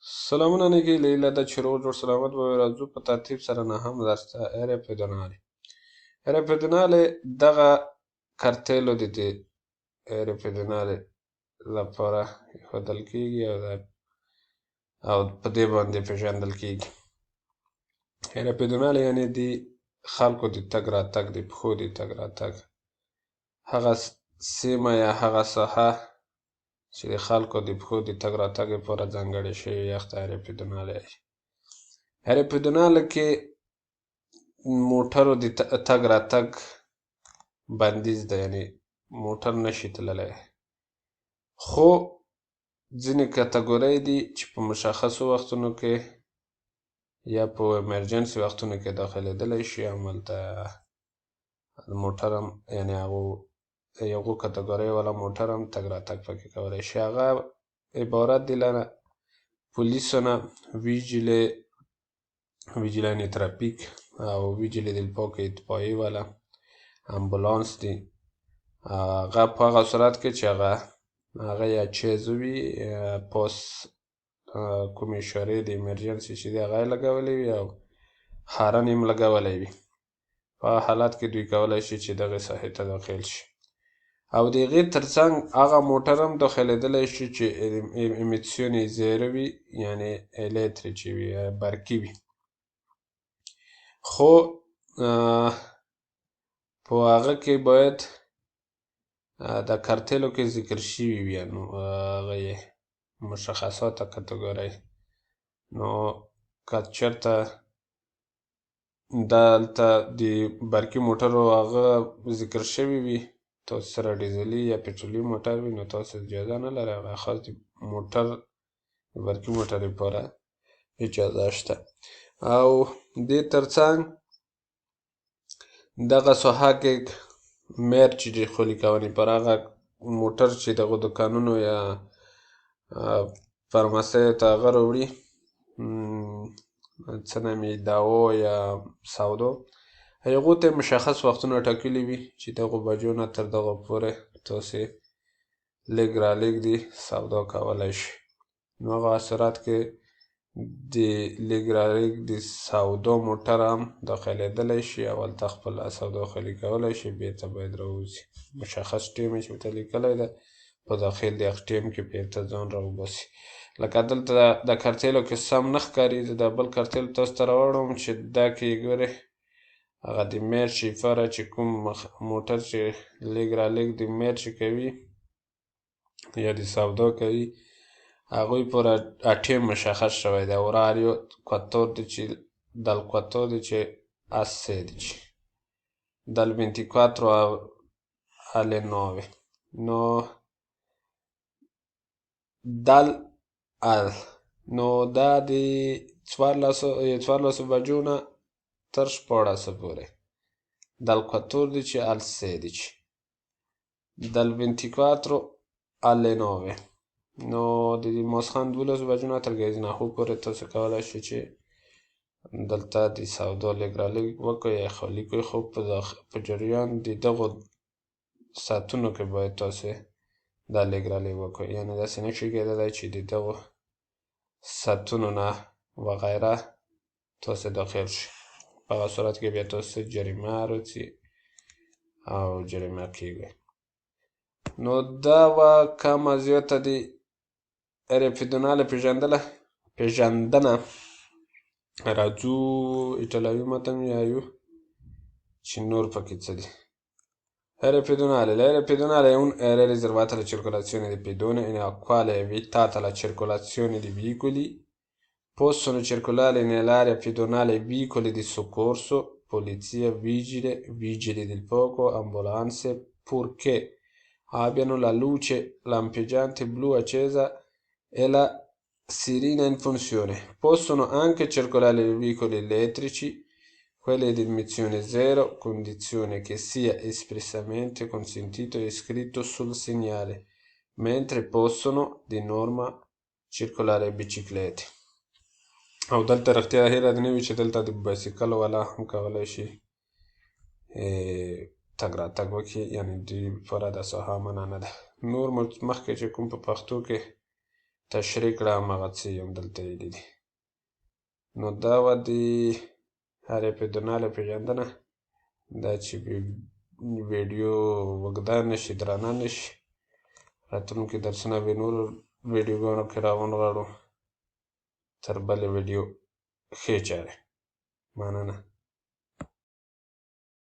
سلامونه نیکې لیله ده چې روغ جوړ سلامت به وي. راځو په ترتیب سره نهم درس ته. ere pedonale. Ere pedonale دغه کرتیلو د دې ere pedonale لپاره ایښودل کېږي او په دې باندې پېژندل کېږي. ere pedonale یعنې د خلکو د تګ راتګ د پښو د تګ راتګ هغه سیمه یا هغه ساحه چې د خلکو د پښو د تګ راتګ لپاره ځانګړې شوې یخ ته ere pedonale وایي. ere pedonale کې موټرو د تګ راتګ بندیز ده، یعنی موټر نشي تللی، خو ځینې کټګورۍ دي چې په مشخصو وختونو کې یا په امرجنسي وختونو کې داخلېدلی شي. همالته موټر هم یعنی هغو کټګوریو والا موټر هم تګ راتګ پکې کولی شي. هغه عبارت دي له پولیسو نه، ویجیلانی ترافیک او ویجیلی del poco اطفایی والا، امبولانس دي. هغه په هغه صورت کې چې هغه یا چیزو وي پاس کومې اشارې د امرجنسي چې دی هغه یې لګولی وي او هارن یې هم لګولی وي. په حالت کې دوی کولی شي چې دغې ساحې ته داخل شي او د هغې تر څنګ هغه موټر هم داخلېدلی شي چې امیسیون یې زیرو وي، یعنې الیکتریکي وي، برقي وي، خو په هغه کې باید د کرتیلو کې ذکر شوي وي، نو هغه یې مشخصات کټګورۍ. نو که چېرته دلته د برقي موټرو هغه ذکر شوي وي، تاسو سره ډیزلي یا پټرولي موټر وي، نو تاسو اجازه نه لرئ. هغه خاص د برقي موټر لپاره اجازه شته. او دې تر څنګ دغه ساحه کې مرچ چې خو لیکونې پر هغه موټر چې دغه دوکانونو یا فارمسیو ته هغه راوړي څه نومې دوا یا سودو، هغو ته مشخص وختونه ټاکلي وي چې دغو بجو نه تر دغو پورې تاسې لږ رالږ دي سودا کولی شي. نو هغه صورت کې د لږ رالږ د سودا موټر هم داخلېدلی شي او هلته خپله سودا خالي کولی شي، بېرته باید راوځي. مشخص ټیم یې چې ورته لیکلی ده په داخل د هغه ټیم کې بېرته ځان راوباسي. لکه دلته د کرتیلو کې سم نه ښکاري. زه دا بل کرتیل تاسو ته راوړم چې دا کې یې ګورئ هغه د مرچ لپاره چې کوم موټر چې لږ رالږ د مرچ کوي یا د سودا کوي، هغوی پورې ټیم مشخص شوی دی. orario 14 dal 14 a 16 dal 24 alle 9. نو نو دا د 14 بجو نه تر 14 پورې dal 14 al 16 dal 24 alle 9. نو د ماسخوان 12 بجو نه تر ګهیځ نهو پورې تاسو کولی شئ چې دلته د سودا لږ رالږ وکړئ یا خالي کړئ، خو په جریان د دغو ساعتونو کې باید تاسې دا لږ رالږ وکړئ. یعنې داسې نه شي کېدلی چې د دغو ساعتونو نه وغیره تاسې داخل شئ. په هغه صورت کې بیا تاسې جریمه راځي او جریمه کېږئ. نو دا وه کمه زیاته د ere pedonale پېژندنه. راځو ایټالوي متن وایو چې نور پکې څه دي. ere pedonale. La ere pedonale è un'area riservata alla circolazione dei pedoni e nella quale è vietata la circolazione di veicoli. Possono circolare nell'area pedonale veicoli di soccorso, polizia, vigili del fuoco, ambulanze, purché abbiano la luce lampeggiante blu accesa e la sirena in funzione. Possono anche circolare i veicoli elettrici, quelli di emissione zero, condizione che sia espressamente consentito e scritto sul segnale, mentre possono di norma circolare biciclette. او دلته رښتیا هیله دې نه وي چې دلته د بایسکل والا هم کولی شي تګ راتګ وکړي، یعنې دوی لپاره دا ساحه منع نه ده. نور مخکې چې کوم په پښتو کې تشریح کړه همغه څه یې هم دلته ویلي دي. نو دا وه د اریپیدونال پېژندنه، دا چې ویډیو اوږده نه شي، درانه نه شي. راتلونکي درسونه به نورو ویډیوګانو کې راونغاړو تر بلې ویډیو. ښې چارې. مننه.